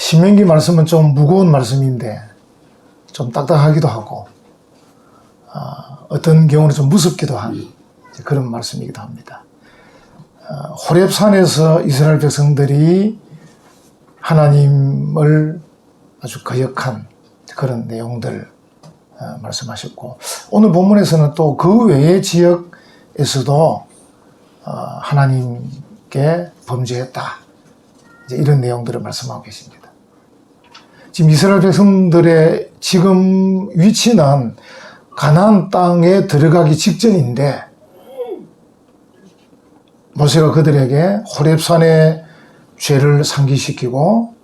신명기 말씀은 좀 무거운 말씀인데 좀 딱딱하기도 하고 어떤 경우는 좀 무섭기도 한 그런 말씀이기도 합니다. 호렙산에서 이스라엘 백성들이 하나님을 아주 거역한 그런 내용들 말씀하셨고, 오늘 본문에서는 또 그 외의 지역에서도 하나님께 범죄했다, 이제 이런 내용들을 말씀하고 계십니다. 지금 이스라엘 백성들의 지금 위치는 가나안 땅에 들어가기 직전인데, 모세가 그들에게 호렙산의 죄를 상기시키고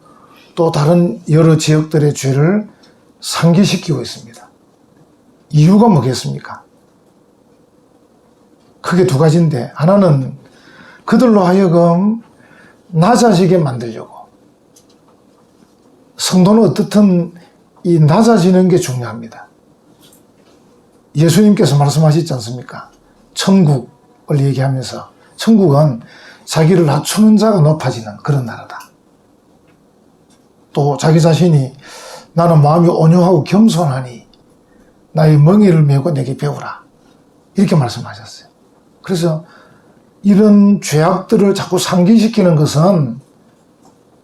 또 다른 여러 지역들의 죄를 상기시키고 있습니다. 이유가 뭐겠습니까? 크게 두 가지인데, 하나는 그들로 하여금 낮아지게 만들려고. 성도는 어떻든 이 낮아지는 게 중요합니다. 예수님께서 말씀하셨지 않습니까? 천국을 얘기하면서 천국은 자기를 낮추는 자가 높아지는 그런 나라다. 또 자기 자신이 나는 마음이 온유하고 겸손하니 나의 멍에를 메고 내게 배우라, 이렇게 말씀하셨어요. 그래서 이런 죄악들을 자꾸 상기시키는 것은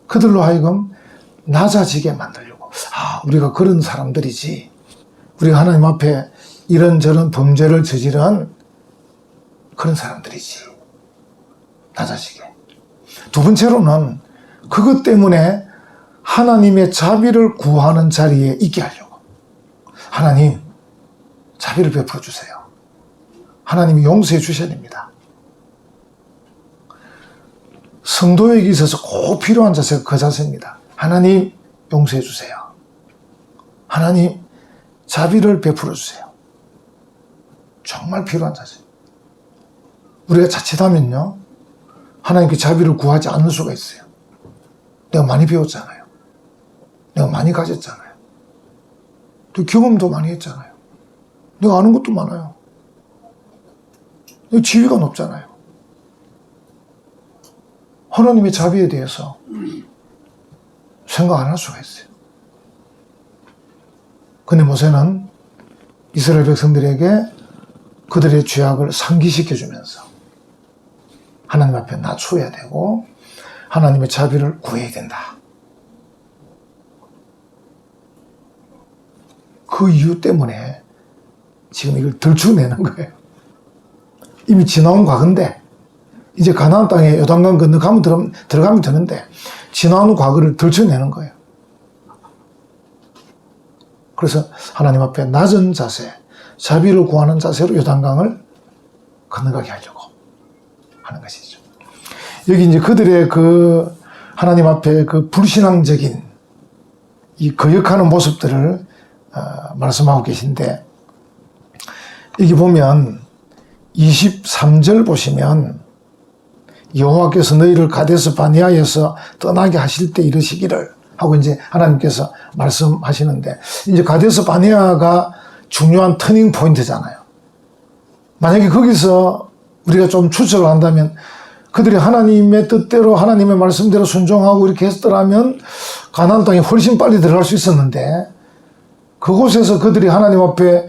그들로 하여금 낮아지게 만들려고. 우리가 그런 사람들이지, 우리가 하나님 앞에 이런저런 범죄를 저지른 그런 사람들이지, 낮아지게. 두 번째로는 그것 때문에 하나님의 자비를 구하는 자리에 있게 하려고. 하나님, 자비를 베풀어 주세요. 하나님이 용서해 주셔야 됩니다. 성도에게 있어서 꼭 필요한 자세가 그 자세입니다. 하나님, 용서해 주세요. 하나님, 자비를 베풀어 주세요. 정말 필요한 자세. 우리가 자칫하면요, 하나님께 자비를 구하지 않을 수가 있어요. 내가 많이 배웠잖아요. 내가 많이 가졌잖아요. 또 경험도 많이 했잖아요. 내가 아는 것도 많아요. 내가 지위가 높잖아요. 하나님의 자비에 대해서 생각 안 할 수가 있어요. 근데 모세는 이스라엘 백성들에게 그들의 죄악을 상기시켜주면서 하나님 앞에 낮춰야 되고 하나님의 자비를 구해야 된다. 그 이유 때문에 지금 이걸 들추내는 거예요. 이미 지나온 과거인데, 이제 가나안 땅에 요단강 건너가면 들어가면 되는데 지나온 과거를 들춰내는 거예요. 그래서 하나님 앞에 낮은 자세, 자비를 구하는 자세로 요단강을 건너가게 하려고 하는 것이죠. 여기 이제 그들의 그 하나님 앞에 그 불신앙적인 이 거역하는 모습들을 말씀하고 계신데, 여기 보면 23절 보시면 여호와께서 너희를 가데스 바네아에서 떠나게 하실 때 이르시기를 하고 이제 하나님께서 말씀하시는데, 이제 가데스 바네아가 중요한 터닝 포인트잖아요. 만약에 거기서 우리가 좀 추측을 한다면 그들이 하나님의 뜻대로 하나님의 말씀대로 순종하고 이렇게 했더라면 가나안 땅에 훨씬 빨리 들어갈 수 있었는데, 그곳에서 그들이 하나님 앞에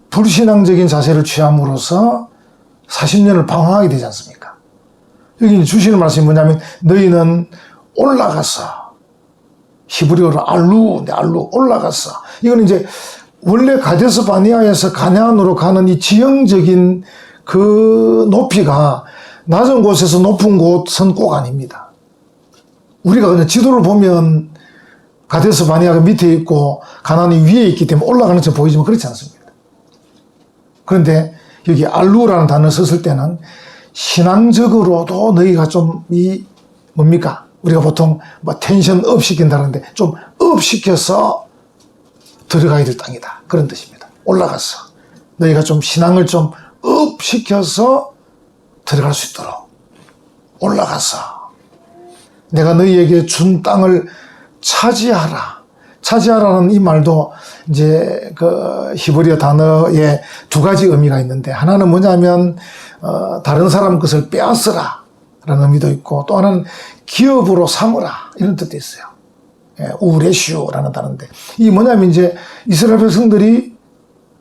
불신앙적인 자세를 취함으로써 40년을 방황하게 되지 않습니까? 여기 주시는 말씀이 뭐냐면 너희는 올라가서, 히브리어로 알루 올라가서, 이건 이제 원래 가데스 바네아에서 가나안으로 가는 이 지형적인 그 높이가 낮은 곳에서 높은 곳은 꼭 아닙니다. 우리가 그냥 지도를 보면 가데스 바네아가 밑에 있고 가나안이 위에 있기 때문에 올라가는 것처럼 보이지만 그렇지 않습니다. 그런데 여기 알루라는 단어를 썼을 때는 신앙적으로도 너희가 좀 뭡니까? 우리가 보통 텐션 업 시킨다는데 좀 업 시켜서 들어가야 될 땅이다, 그런 뜻입니다. 올라가서 너희가 좀 신앙을 좀 업 시켜서 들어갈 수 있도록 올라가서 내가 너희에게 준 땅을 차지하라. 차지하라는 이 말도 이제 그 히브리어 단어에 두 가지 의미가 있는데, 하나는 뭐냐면 다른 사람 것을 빼앗으라 라는 의미도 있고, 또 하나는 기업으로 삼으라, 이런 뜻도 있어요. 우레슈라는 단어인데, 이 뭐냐면 이제 이스라엘 백성들이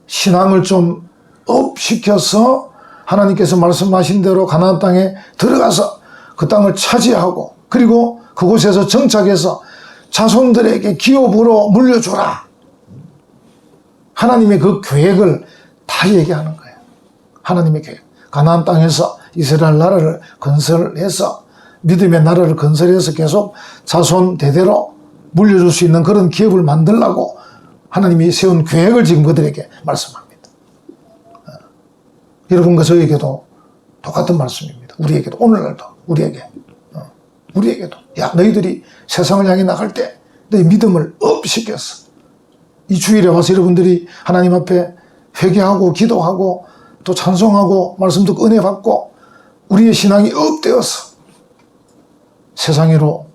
신앙을 좀 업시켜서 하나님께서 말씀하신 대로 가나안 땅에 들어가서 그 땅을 차지하고, 그리고 그곳에서 정착해서 자손들에게 기업으로 물려주라. 하나님의 그 계획을 다 얘기하는 거예요. 하나님의 계획. 가나안 땅에서 이스라엘 나라를 건설해서, 믿음의 나라를 건설해서 계속 자손 대대로 물려줄 수 있는 그런 기업을 만들라고 하나님이 세운 계획을 지금 그들에게 말씀합니다. 여러분과 저에게도 똑같은 말씀입니다. 우리에게도, 오늘날도 우리에게도 야, 너희들이 세상을 향해 나갈 때 너희 믿음을 업시켰어. 이 주일에 와서 여러분들이 하나님 앞에 회개하고 기도하고 또 찬송하고 말씀 듣고 은혜 받고 우리의 신앙이 업되어서 세상으로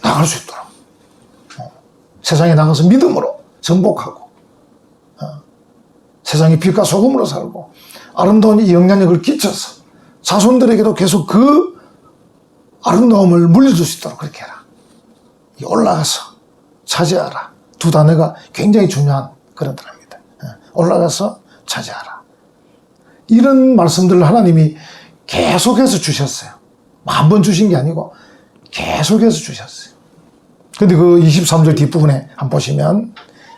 나갈 수 있도록, 세상에 나가서 믿음으로 정복하고, 세상의 빛과 소금으로 살고 아름다운 이 영향력을 끼쳐서 자손들에게도 계속 그 아름다움을 물려줄 수 있도록 그렇게 해라. 올라가서 차지하라. 두 단어가 굉장히 중요한 그런 단어입니다. 올라가서 차지하라. 이런 말씀들을 하나님이 계속해서 주셨어요. 한 번 주신 게 아니고 계속해서 주셨어요. 근데 그 23절 뒷부분에 한번 보시면,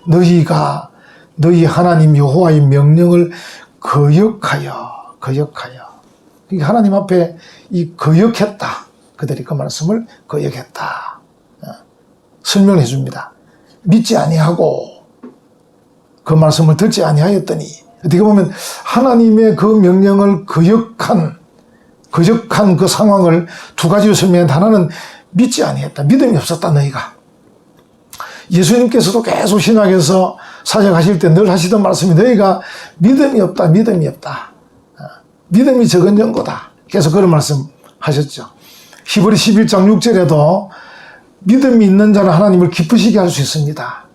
너희가 너희 하나님 여호와의 명령을 거역하여. 그러니까 하나님 앞에 이 거역했다. 그들이 그 말씀을 거역했다. 설명해 줍니다. 믿지 아니하고 그 말씀을 듣지 아니하였더니, 어떻게 보면 하나님의 그 명령을 거역한 그 상황을 두 가지로 설명한, 하나는 믿지 아니했다. 믿음이 없었다, 너희가. 예수님께서도 계속 신약에서 사역하실 때 늘 하시던 말씀이, 너희가 믿음이 없다. 믿음이 적은 연고다. 계속 그런 말씀 하셨죠. 히브리 11장 6절에도 믿음이 있는 자는 하나님을 기쁘시게 할 수 있습니다.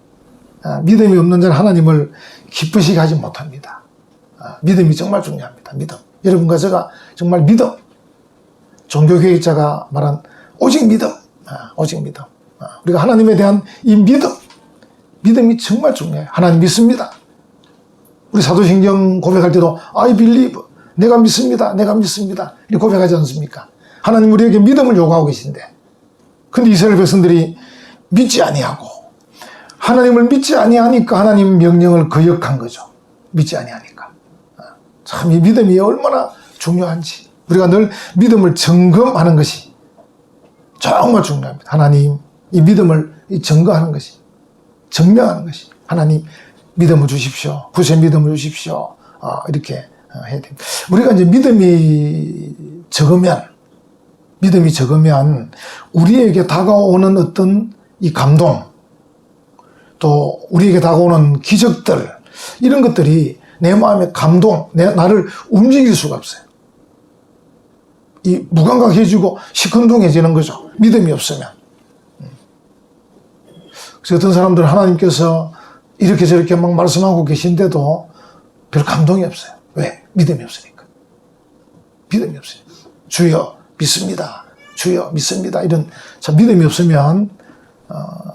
믿음이 없는 자는 하나님을 기쁘시게 하지 못합니다. 믿음이 정말 중요합니다. 믿음. 여러분과 제가 정말 믿음. 종교개혁자가 말한 오직 믿음. 우리가 하나님에 대한 이 믿음이 정말 중요해요. 하나님 믿습니다. 우리 사도신경 고백할 때도 I believe, 내가 믿습니다. 이렇게 고백하지 않습니까? 하나님 우리에게 믿음을 요구하고 계신데, 근데 이스라엘 백성들이 믿지 아니하고, 하나님을 믿지 아니하니까 하나님 명령을 거역한 거죠. 믿지 아니하니까. 참 이 믿음이 얼마나 중요한지, 우리가 늘 믿음을 점검하는 것이 정말 중요합니다. 하나님 이 믿음을 점검하는 것이, 증명하는 것이, 하나님 믿음을 주십시오. 구세 믿음을 주십시오. 이렇게 해야 됩니다. 우리가 이제 믿음이 적으면 우리에게 다가오는 어떤 이 감동, 또 우리에게 다가오는 기적들, 이런 것들이 내 마음의 감동, 나를 움직일 수가 없어요. 이 무감각해지고 시큰둥해지는 거죠. 믿음이 없으면. 그래서 어떤 사람들은 하나님께서 이렇게 저렇게 막 말씀하고 계신데도 별 감동이 없어요. 왜? 믿음이 없으니까. 주여 믿습니다. 이런 참 믿음이 없으면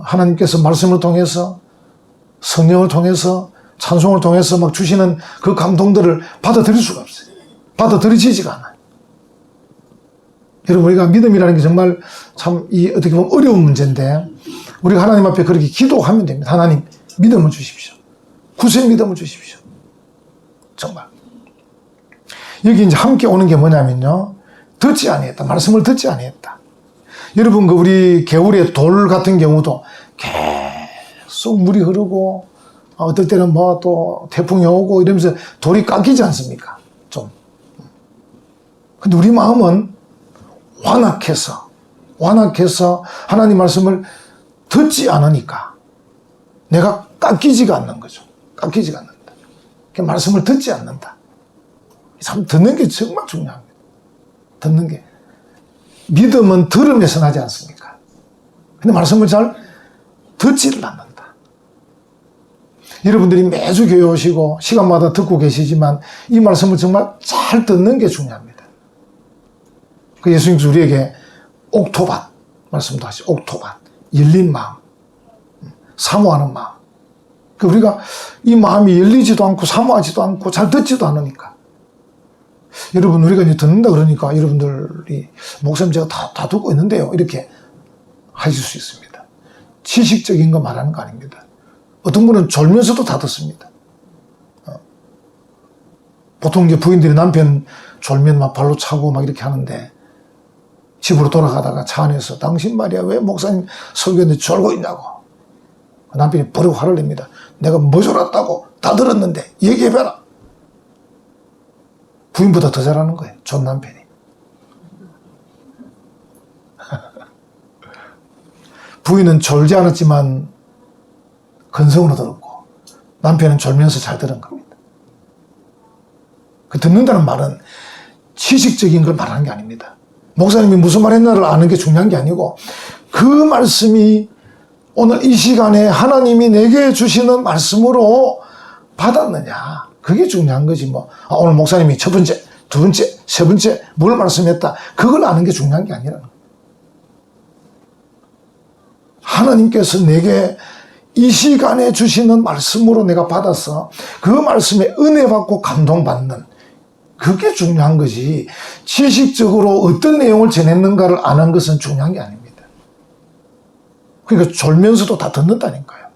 하나님께서 말씀을 통해서, 성령을 통해서, 찬송을 통해서 막 주시는 그 감동들을 받아들일 수가 없어요. 받아들여지지가 않아요. 여러분, 우리가 믿음이라는 게 정말 참 어떻게 보면 어려운 문제인데, 우리가 하나님 앞에 그렇게 기도하면 됩니다. 하나님 믿음을 주십시오. 구세 믿음을 주십시오. 정말. 여기 이제 함께 오는 게 뭐냐면요, 듣지 아니했다. 말씀을 듣지 아니했다. 여러분, 우리 개울의 돌 같은 경우도 계속 물이 흐르고, 어떨 때는 또 태풍이 오고 이러면서 돌이 깎이지 않습니까? 좀. 근데 우리 마음은 완악해서 하나님 말씀을 듣지 않으니까 내가 깎이지가 않는 거죠. 깎이지가 않는다. 말씀을 듣지 않는다. 참 듣는 게 정말 중요합니다. 듣는 게. 믿음은 들음에서 나지 않습니까? 근데 말씀을 잘 듣지를 않는다. 여러분들이 매주 교회 오시고 시간마다 듣고 계시지만 이 말씀을 정말 잘 듣는 게 중요합니다. 그 예수님께서 우리에게 옥토밭 말씀도 하시죠. 옥토밭, 열린 마음. 사모하는 마음. 우리가 이 마음이 열리지도 않고 사모하지도 않고 잘 듣지도 않으니까. 여러분, 우리가 이제 듣는다 그러니까 여러분들이 목사님 제가 다 듣고 있는데요, 이렇게 하실 수 있습니다. 지식적인 거 말하는 거 아닙니다. 어떤 분은 졸면서도 다 듣습니다. 보통 이제 부인들이 남편 졸면 막 발로 차고 막 이렇게 하는데, 집으로 돌아가다가 차 안에서 당신 말이야 왜 목사님 설교했는데 졸고 있냐고. 남편이 버리고 화를 냅니다. 내가 뭐 졸았다고, 다 들었는데 얘기해봐라. 부인보다 더 잘하는 거예요, 전 남편이. 부인은 졸지 않았지만 근성으로 들었고, 남편은 졸면서 잘 들은 겁니다. 그 듣는다는 말은 지식적인 걸 말하는 게 아닙니다. 목사님이 무슨 말 했나를 아는 게 중요한 게 아니고, 그 말씀이 오늘 이 시간에 하나님이 내게 주시는 말씀으로 받았느냐, 그게 중요한 거지. 오늘 목사님이 첫 번째, 두 번째, 세 번째 뭘 말씀했다, 그걸 아는 게 중요한 게 아니라는 거예요. 하나님께서 내게 이 시간에 주시는 말씀으로 내가 받아서 그 말씀에 은혜 받고 감동받는, 그게 중요한 거지. 지식적으로 어떤 내용을 전했는가를 아는 것은 중요한 게 아닙니다. 그러니까 졸면서도 다 듣는다니까요.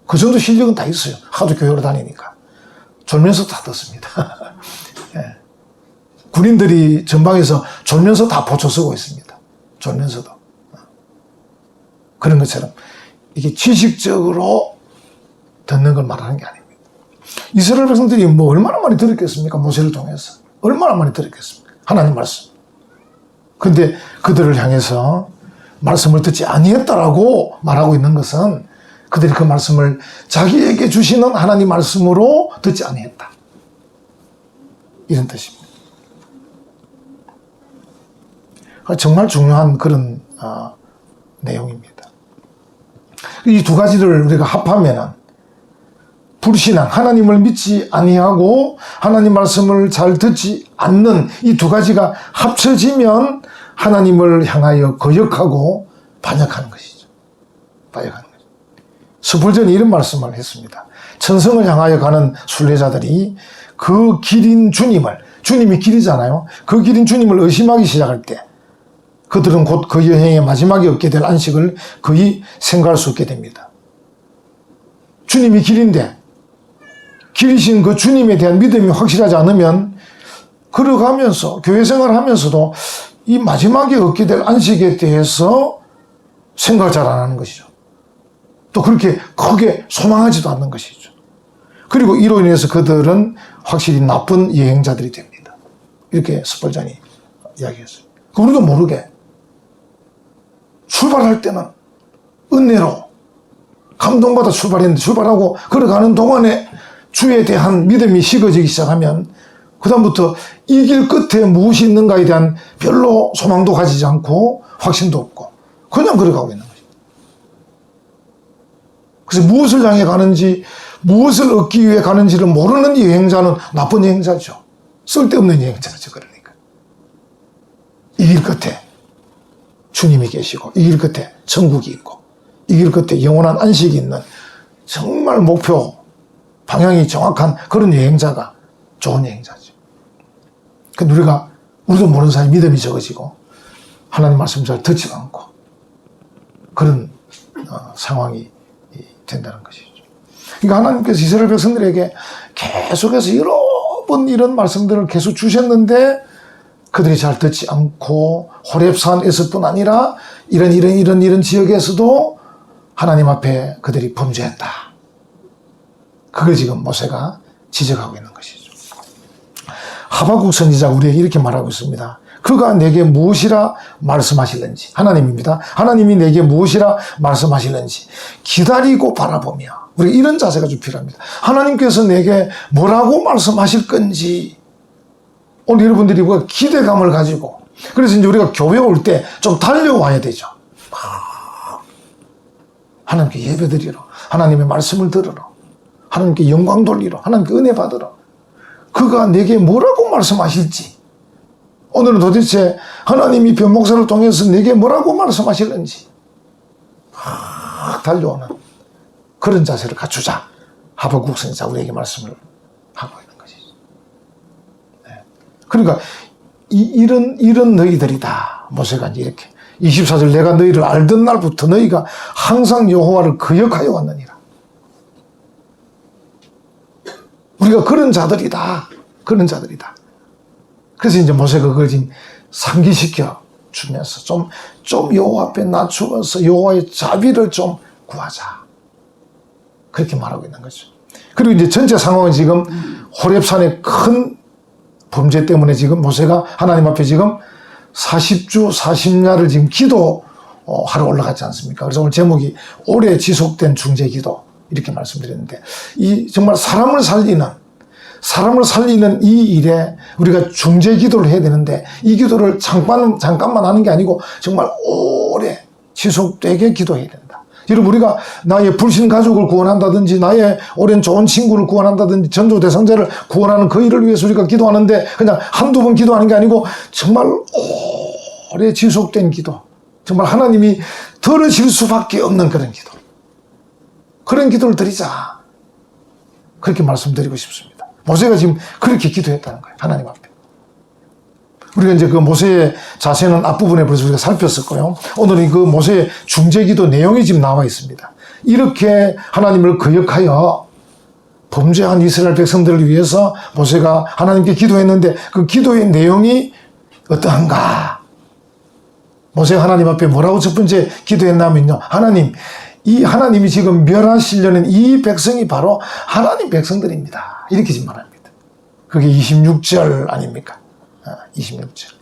그 정도 실력은 다 있어요. 하도 교회로 다니니까. 졸면서 다 듣습니다. 예. 군인들이 전방에서 졸면서 다 보초 쓰고 있습니다. 졸면서도. 그런 것처럼 이게 지식적으로 듣는 걸 말하는 게 아닙니다. 이스라엘 백성들이 얼마나 많이 들었겠습니까? 모세를 통해서. 얼마나 많이 들었겠습니까? 하나님 말씀. 근데 그들을 향해서 말씀을 듣지 아니했다라고 말하고 있는 것은 그들이 그 말씀을 자기에게 주시는 하나님 말씀으로 듣지 아니했다, 이런 뜻입니다. 정말 중요한 그런 내용입니다. 이 두 가지를 우리가 합하면은 불신앙, 하나님을 믿지 아니하고 하나님 말씀을 잘 듣지 않는 이 두 가지가 합쳐지면 하나님을 향하여 거역하고 반역하는 것이죠. 반역하는 것이죠. 스펄전이 이런 말씀을 했습니다. 천성을 향하여 가는 순례자들이 그 길인 주님이 길이잖아요. 그 길인 주님을 의심하기 시작할 때 그들은 곧 그 여행의 마지막에 얻게 될 안식을 거의 생각할 수 없게 됩니다. 주님이 길인데 길이신 그 주님에 대한 믿음이 확실하지 않으면 걸어가면서 교회 생활을 하면서도 이 마지막에 얻게 될 안식에 대해서 생각을 잘 안 하는 것이죠. 또 그렇게 크게 소망하지도 않는 것이죠. 그리고 이로 인해서 그들은 확실히 나쁜 여행자들이 됩니다. 이렇게 스펄전이 이야기했어요. 우리도 모르게 출발할 때는 은혜로 감동받아 출발했는데, 출발하고 걸어가는 동안에 주에 대한 믿음이 식어지기 시작하면 그다음부터 이 길 끝에 무엇이 있는가에 대한 별로 소망도 가지지 않고 확신도 없고 그냥 걸어가고 있는 거죠. 그래서 무엇을 향해 가는지, 무엇을 얻기 위해 가는지를 모르는 여행자는 나쁜 여행자죠. 쓸데없는 여행자죠. 그러니까 이 길 끝에 주님이 계시고, 이 길 끝에 천국이 있고, 이 길 끝에 영원한 안식이 있는 정말 목표 방향이 정확한 그런 여행자가 좋은 여행자죠. 근데 우리도 모르는 사이 믿음이 적어지고 하나님 말씀 잘 듣지도 않고 그런 상황이 된다는 것이죠. 그러니까 하나님께서 이스라엘 백성들에게 계속해서 여러 번 이런 말씀들을 계속 주셨는데 그들이 잘 듣지 않고 호렙산에서뿐 아니라 이런 지역에서도 하나님 앞에 그들이 범죄했다. 그걸 지금 모세가 지적하고 있는 것이죠. 하박국 선지자가 우리에게 이렇게 말하고 있습니다. 그가 내게 무엇이라 말씀하실는지, 하나님입니다. 하나님이 내게 무엇이라 말씀하실는지 기다리고 바라보며, 우리 이런 자세가 좀 필요합니다. 하나님께서 내게 뭐라고 말씀하실 건지 오늘 여러분들이 기대감을 가지고, 그래서 이제 우리가 교회 올 때 좀 달려와야 되죠. 하나님께 예배드리러, 하나님의 말씀을 들으러, 하나님께 영광 돌리러, 하나님께 은혜 받으러 그가 내게 뭐라고 말씀하실지, 오늘은 도대체 하나님이 변목사를 통해서 내게 뭐라고 말씀하실는지 막 달려오는 그런 자세를 갖추자. 하박국 선지자 우리에게 말씀을 하고 있는 것이죠. 네. 그러니까 이런 너희들이다. 모세가 이제 이렇게 24절 내가 너희를 알던 날부터 너희가 항상 여호와를 거역하여 왔느니라. 우리가 그런 자들이다. 그런 자들이다. 그래서 이제 모세가 그걸 지금 상기시켜 주면서 좀 여호와 앞에 낮추어서 여호와의 자비를 좀 구하자. 그렇게 말하고 있는 거죠. 그리고 이제 전체 상황은 지금 호렙산의 큰 범죄 때문에 지금 모세가 하나님 앞에 지금 40주 40야를 지금 기도하러 올라갔지 않습니까? 그래서 오늘 제목이 오래 지속된 중재 기도 이렇게 말씀드렸는데 이 정말 사람을 살리는 이 일에 우리가 중재 기도를 해야 되는데 이 기도를 잠깐만 하는 게 아니고 정말 오래 지속되게 기도해야 된다. 여러분 우리가 나의 불신 가족을 구원한다든지 나의 오랜 좋은 친구를 구원한다든지 전도 대상자를 구원하는 그 일을 위해서 우리가 기도하는데 그냥 한두 번 기도하는 게 아니고 정말 오래 지속된 기도, 정말 하나님이 들으실 수밖에 없는 그런 기도, 그런 기도를 드리자. 그렇게 말씀드리고 싶습니다. 모세가 지금 그렇게 기도했다는 거예요. 하나님 앞에. 우리가 이제 그 모세의 자세는 앞부분에 벌써 우리가 살폈었고요. 오늘은 그 모세의 중재기도 내용이 지금 나와 있습니다. 이렇게 하나님을 거역하여 범죄한 이스라엘 백성들을 위해서 모세가 하나님께 기도했는데 그 기도의 내용이 어떠한가? 모세가 하나님 앞에 뭐라고 첫 번째 기도했냐면요. 하나님이 지금 멸하시려는 이 백성이 바로 하나님 백성들입니다. 이렇게 지금 말합니다. 그게 26절 아닙니까? 26절.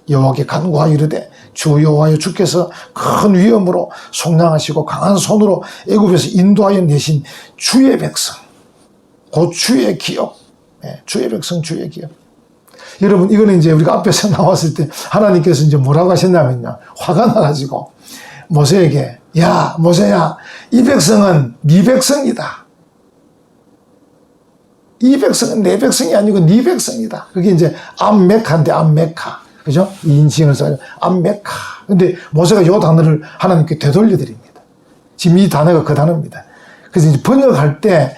여호와께 간구하여 이르되 주 여호와여 주께서 큰 위엄으로 속량하시고 강한 손으로 애굽에서 인도하여 내신 주의 백성, 곧 주의 기업, 주의 백성 주의 기업. 여러분 이거는 이제 우리가 앞에서 나왔을 때 하나님께서 이제 뭐라고 하셨냐면요, 화가 나가지고 모세에게 야 모세야 이 백성은 네 백성이다. 이 백성은 내 백성이 아니고 네 백성이다. 그게 이제 암메카인데 암메카. 그죠? 이 인칭을 써요. 암메카. 근데 모세가 이 단어를 하나님께 되돌려 드립니다. 지금 이 단어가 그 단어입니다. 그래서 이제 번역할 때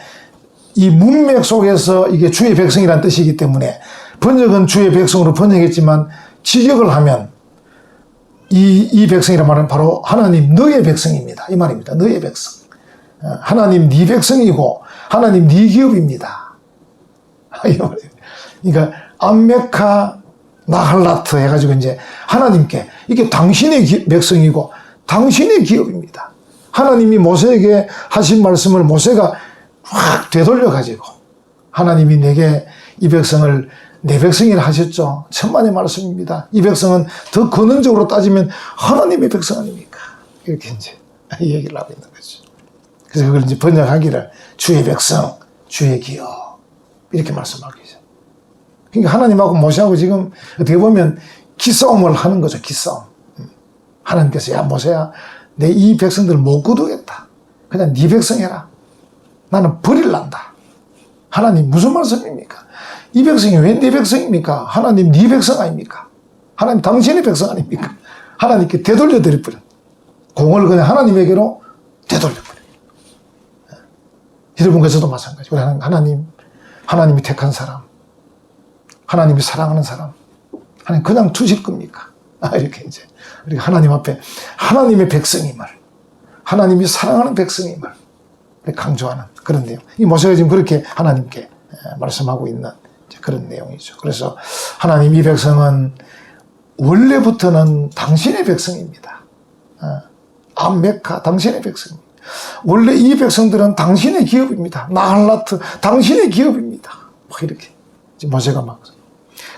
이 문맥 속에서 이게 주의 백성이라는 뜻이기 때문에 번역은 주의 백성으로 번역했지만 직역을 하면 이 백성이란 말은 바로 하나님 너의 백성입니다. 이 말입니다. 너의 백성. 하나님 네 백성이고 하나님 네 기업입니다. 그러니까 암메카 나할라트 해가지고 이제 하나님께 이게 당신의 백성이고 당신의 기업입니다. 하나님이 모세에게 하신 말씀을 모세가 확 되돌려가지고 하나님이 내게 이 백성을 내 백성이라 하셨죠. 천만의 말씀입니다. 이 백성은 더 근원적으로 따지면 하나님의 백성 아닙니까? 이렇게 이제 얘기를 하고 있는 거죠. 그래서 그걸 이제 번역하기를 주의 백성, 주의 기업 이렇게 말씀하고 계세요. 그러니까 하나님하고 모세하고 지금 어떻게 보면 기싸움을 하는 거죠. 기싸움. 하나님께서 야 모세야 내 이 백성들을 못 거두겠다. 그냥 네 백성 해라. 나는 버릴란다. 하나님 무슨 말씀입니까? 이 백성이 왜 내 백성입니까? 하나님 네 백성 아닙니까? 하나님 당신의 백성 아닙니까? 하나님께 되돌려 드려버려. 공을 그냥 하나님에게로 되돌려 버려. 여러분께서도 마찬가지. 우리 하나님이 택한 사람, 하나님이 사랑하는 사람, 하나님 그냥 두실 겁니까? 이렇게 이제 우리가 하나님 앞에 하나님의 백성임을, 하나님이 사랑하는 백성임을 강조하는 그런 내용. 이 모세가 지금 그렇게 하나님께 말씀하고 있는 그런 내용이죠. 그래서 하나님 이 백성은 원래부터는 당신의 백성입니다. 암메카 당신의 백성입니다. 원래 이 백성들은 당신의 기업입니다. 나할라트 당신의 기업입니다. 이렇게 모세가 막.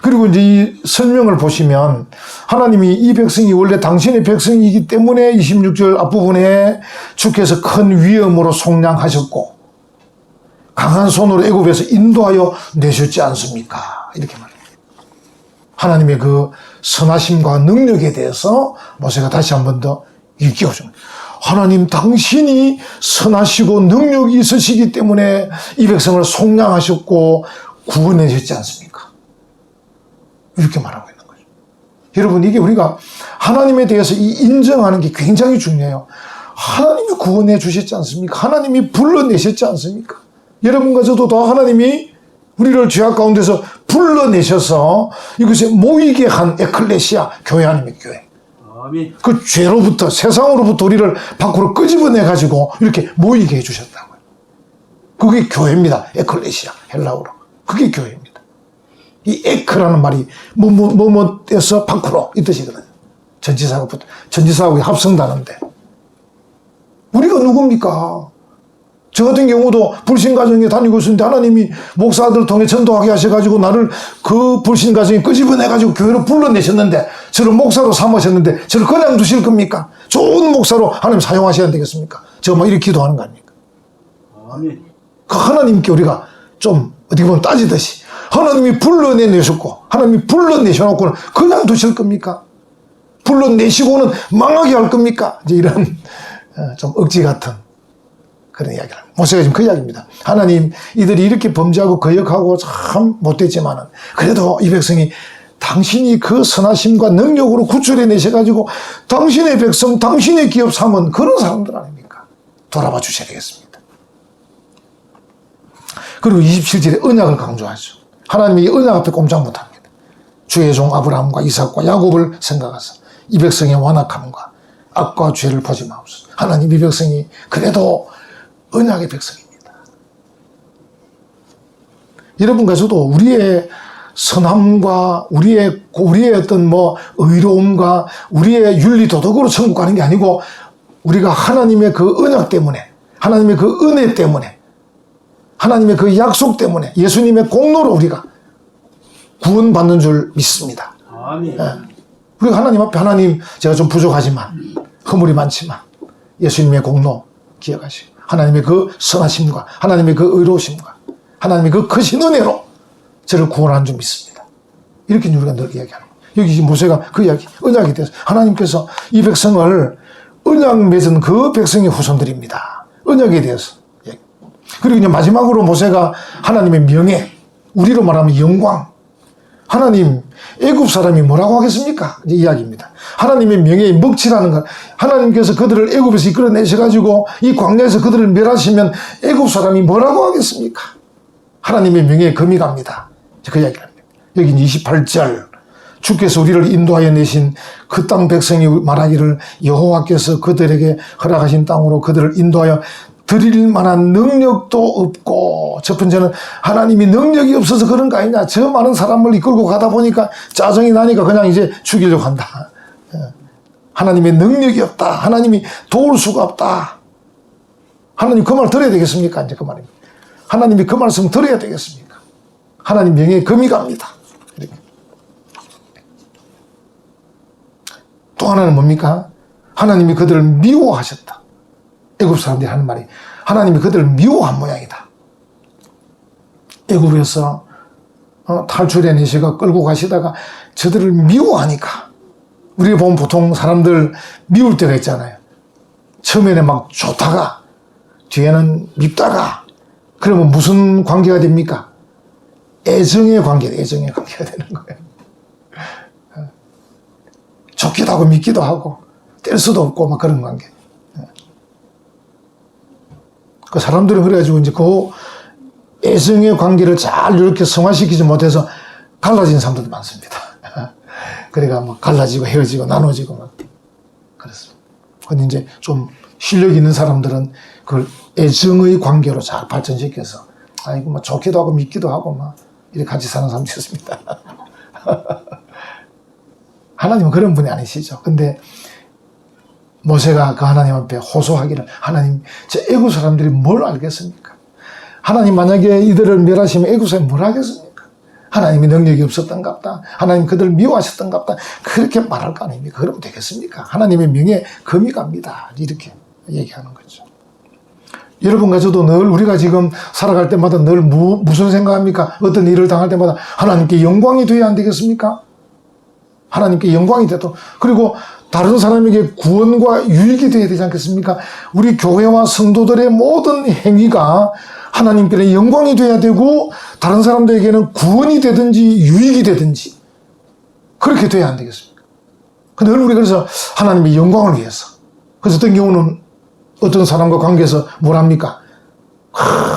그리고 이제 이 설명을 보시면 하나님이 이 백성이 원래 당신의 백성이기 때문에 26절 앞부분에 주께서 큰 위엄으로 속량하셨고 강한 손으로 애굽에서 인도하여 내셨지 않습니까? 이렇게 말합니다. 하나님의 그 선하심과 능력에 대해서 모세가 다시 한 번 더 일깨워줍니다. 하나님 당신이 선하시고 능력이 있으시기 때문에 이 백성을 속량하셨고 구원해주셨지 않습니까? 이렇게 말하고 있는 거죠. 여러분 이게 우리가 하나님에 대해서 이 인정하는 게 굉장히 중요해요. 하나님이 구원해 주셨지 않습니까? 하나님이 불러내셨지 않습니까? 여러분과 저도 다 하나님이 우리를 죄악 가운데서 불러내셔서 이것에 모이게 한 에클레시아, 교회 아닙니까? 교회. 아멘. 그 죄로부터, 세상으로부터 우리를 밖으로 끄집어내가지고 이렇게 모이게 해주셨다고요. 그게 교회입니다. 에클레시아, 헬라어로. 그게 교회입니다. 이 에크라는 말이 뭐뭐에서 밖으로 이 뜻이거든요. 전지사하고 합성단어인데. 우리가 누굽니까? 저 같은 경우도 불신가정에 다니고 있었는데 하나님이 목사들을 통해 전도하게 하셔가지고 나를 그 불신가정에 끄집어내가지고 교회로 불러내셨는데 저를 목사로 삼으셨는데 저를 그냥 두실 겁니까? 좋은 목사로 하나님 사용하셔야 되겠습니까? 제가 막 이렇게 기도하는 거 아닙니까? 아멘. 그 하나님께 우리가 좀 어떻게 보면 따지듯이 하나님이 불러내셨고 하나님이 불러내셔놓고는 그냥 두실 겁니까? 불러내시고는 망하게 할 겁니까? 이제 이런 좀 억지 같은 그런 이야기를. 모세가 지금 그 이야기입니다. 하나님, 이들이 이렇게 범죄하고 거역하고 참 못됐지만은, 그래도 이 백성이 당신이 그 선하심과 능력으로 구출해 내셔가지고, 당신의 백성, 당신의 기업 삼은 그런 사람들 아닙니까? 돌아봐 주셔야 되겠습니다. 그리고 27절에 언약을 강조하죠. 하나님이 언약 앞에 꼼짝 못합니다. 주의 종 아브라함과 이삭과 야곱을 생각하사 이 백성의 완악함과 악과 죄를 보지 마옵소서. 하나님, 이 백성이 그래도 언약의 백성입니다. 여러분과 저도 우리의 선함과 우리의 어떤 의로움과 우리의 윤리 도덕으로 천국 가는 게 아니고 우리가 하나님의 그 언약 때문에, 하나님의 그 은혜 때문에, 하나님의 그 약속 때문에, 예수님의 공로로 우리가 구원받는 줄 믿습니다. 아멘. 우리가 하나님 앞에, 하나님, 제가 좀 부족하지만 허물이 많지만 예수님의 공로 기억하시고 하나님의 그 선하심과 하나님의 그 의로우심과 하나님의 그 크신 은혜로 저를 구원하는 줄 믿습니다. 이렇게 우리가 늘 이야기하는 거예요. 여기 모세가 그 이야기, 언약에 대해서 하나님께서 이 백성을 언약 맺은 그 백성의 후손들입니다. 언약에 대해서. 그리고 이제 마지막으로 모세가 하나님의 명예, 우리로 말하면 영광, 하나님, 애굽 사람이 뭐라고 하겠습니까? 이제 이야기입니다. 하나님의 명예의 먹칠하는 것. 하나님께서 그들을 애굽에서 이끌어내셔가지고 이 광야에서 그들을 멸하시면 애굽 사람이 뭐라고 하겠습니까? 하나님의 명예에 금이 갑니다. 그 이야기를 합니다. 여기 28절. 주께서 우리를 인도하여 내신 그 땅 백성이 말하기를 여호와께서 그들에게 허락하신 땅으로 그들을 인도하여 드릴 만한 능력도 없고, 첫 번째는 하나님이 능력이 없어서 그런 거 아니냐. 저 많은 사람을 이끌고 가다 보니까 짜증이 나니까 그냥 이제 죽이려고 한다. 하나님의 능력이 없다. 하나님이 도울 수가 없다. 하나님 그 말 들어야 되겠습니까? 이제 그 말입니다. 하나님이 그 말씀 들어야 되겠습니까? 하나님 명예에 금이 갑니다. 이렇게. 또 하나는 뭡니까? 하나님이 그들을 미워하셨다. 애굽 사람들이 하는 말이 하나님이 그들을 미워한 모양이다. 애굽에서 탈출해내시고 끌고 가시다가 저들을 미워하니까, 우리가 보면 보통 사람들 미울 때가 있잖아요. 처음에는 막 좋다가 뒤에는 밉다가, 그러면 무슨 관계가 됩니까? 애정의 관계가 되는 거예요. 좋기도 하고 믿기도 하고 뗄 수도 없고 막 그런 관계. 그 사람들은 그래가지고 이제 그 애정의 관계를 잘 이렇게 성화시키지 못해서 갈라진 사람들도 많습니다. 그러니까 뭐 갈라지고 헤어지고 나눠지고 막 그렇습니다. 근데 이제 좀 실력 있는 사람들은 그걸 애정의 관계로 잘 발전시켜서 아이고 뭐 좋기도 하고 믿기도 하고 막 이렇게 같이 사는 사람도 있습니다. 하나님은 그런 분이 아니시죠. 근데 모세가 그 하나님 앞에 호소하기를, 하나님, 저 애굽 사람들이 뭘 알겠습니까? 하나님 만약에 이들을 멸하시면 애굽 사람이 뭘 하겠습니까? 하나님이 능력이 없었던갑다. 하나님 그들을 미워하셨던갑다. 그렇게 말할 거 아닙니까? 그러면 되겠습니까? 하나님의 명예에 금이 갑니다. 이렇게 얘기하는 거죠. 여러분과 저도 늘 우리가 지금 살아갈 때마다 늘 무슨 생각합니까? 어떤 일을 당할 때마다 하나님께 영광이 돼야 안 되겠습니까? 하나님께 영광이 되도록, 그리고 다른 사람에게 구원과 유익이 되어야 되지 않겠습니까? 우리 교회와 성도들의 모든 행위가 하나님께는 영광이 되어야 되고 다른 사람들에게는 구원이 되든지 유익이 되든지 그렇게 돼야 안 되겠습니까? 근데 늘 우리 그래서 하나님의 영광을 위해서, 그래서 어떤 경우는 어떤 사람과 관계에서 뭘 합니까?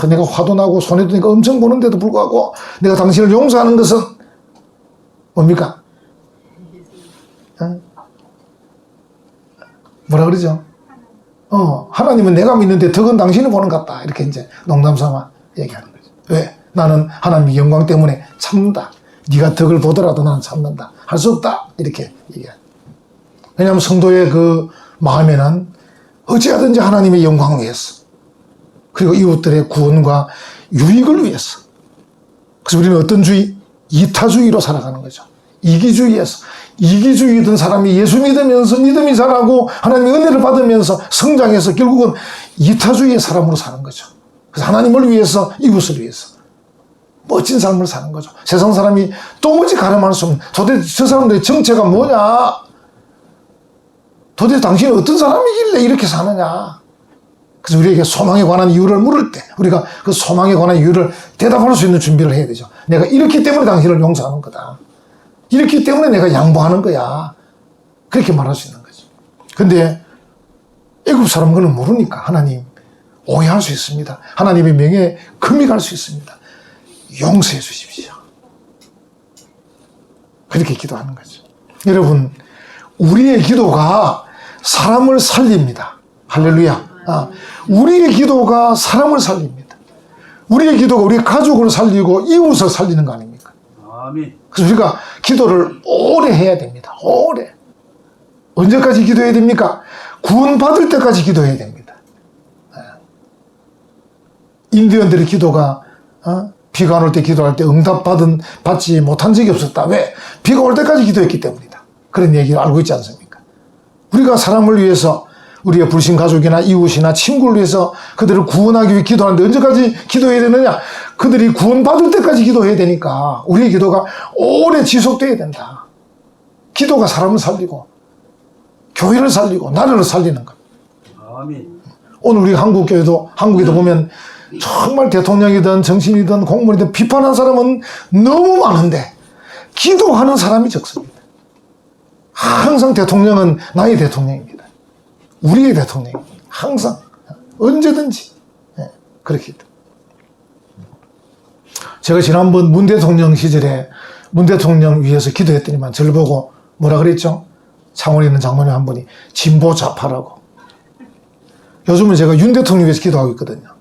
내가 화도 나고 손해도 내가 엄청 보는데도 불구하고 내가 당신을 용서하는 것은 뭡니까? 뭐라 그러죠? 하나님은 내가 믿는데 덕은 당신이 보는 것 같다. 이렇게 이제 농담 삼아 얘기하는 거죠. 왜? 나는 하나님의 영광 때문에 참는다. 네가 덕을 보더라도 나는 참는다. 할 수 없다. 이렇게 얘기해요. 왜냐하면 성도의 그 마음에는 어찌하든지 하나님의 영광을 위해서, 그리고 이웃들의 구원과 유익을 위해서. 그래서 우리는 어떤 주의? 이타주의로 살아가는 거죠. 이기주의에서. 이기주의던 사람이 예수 믿으면서 믿음이 자라고 하나님의 은혜를 받으면서 성장해서 결국은 이타주의의 사람으로 사는 거죠. 그래서 하나님을 위해서, 이웃을 위해서 멋진 삶을 사는 거죠. 세상 사람이 도무지 가늠할 수 없는, 도대체 저 사람들의 정체가 뭐냐? 도대체 당신이 어떤 사람이길래 이렇게 사느냐? 그래서 우리에게 소망에 관한 이유를 물을 때 우리가 그 소망에 관한 이유를 대답할 수 있는 준비를 해야 되죠. 내가 이렇기 때문에 당신을 용서하는 거다. 이렇기 때문에 내가 양보하는 거야. 그렇게 말할 수 있는 거죠. 근데 애굽 사람은 그걸 모르니까 하나님 오해할 수 있습니다. 하나님의 명예에 금이 갈 수 있습니다. 용서해 주십시오. 그렇게 기도하는 거죠. 여러분, 우리의 기도가 사람을 살립니다. 할렐루야. 우리의 기도가 사람을 살립니다. 우리의 기도가 우리 가족을 살리고 이웃을 살리는 거 아닙니까? 아멘. 그래서 우리가 기도를 오래 해야 됩니다. 오래. 언제까지 기도해야 됩니까? 구원받을 때까지 기도해야 됩니다. 인디언들의 기도가 비가 안 올 때 기도할 때 받지 못한 적이 없었다. 왜? 비가 올 때까지 기도했기 때문이다. 그런 얘기를 알고 있지 않습니까? 우리가 사람을 위해서, 우리의 불신 가족이나 이웃이나 친구를 위해서 그들을 구원하기 위해 기도하는데 언제까지 기도해야 되느냐? 그들이 구원받을 때까지 기도해야 되니까 우리의 기도가 오래 지속돼야 된다. 기도가 사람을 살리고 교회를 살리고 나라를 살리는 것. 아멘. 오늘 우리 한국에도 보면 정말 대통령이든 정치인이든 공무원이든 비판한 사람은 너무 많은데 기도하는 사람이 적습니다. 항상 대통령은 나의 대통령입니다. 우리의 대통령입니다. 항상 언제든지 그렇게. 제가 지난번 문 대통령 시절에 문 대통령 위해서 기도했더니만 저를 보고 뭐라 그랬죠? 창원에 있는 장모님 한 분이 진보 좌파라고. 요즘은 제가 윤 대통령 위해서 기도하고 있거든요.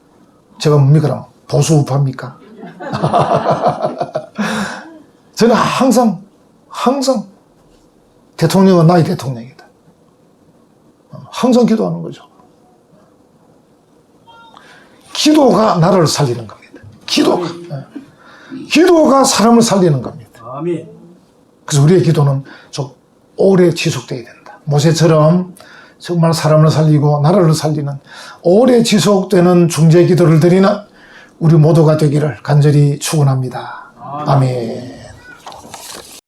제가 뭡니까? 그럼 보수 우파입니까? 저는 항상 대통령은 나의 대통령이다. 항상 기도하는 거죠. 기도가 나라를 살리는 겁니다. 기도가 사람을 살리는 겁니다. 아멘. 그래서 우리의 기도는 좀 오래 지속돼야 된다. 모세처럼 정말 사람을 살리고 나라를 살리는 오래 지속되는 중재 기도를 드리는 우리 모두가 되기를 간절히 축원합니다. 아멘.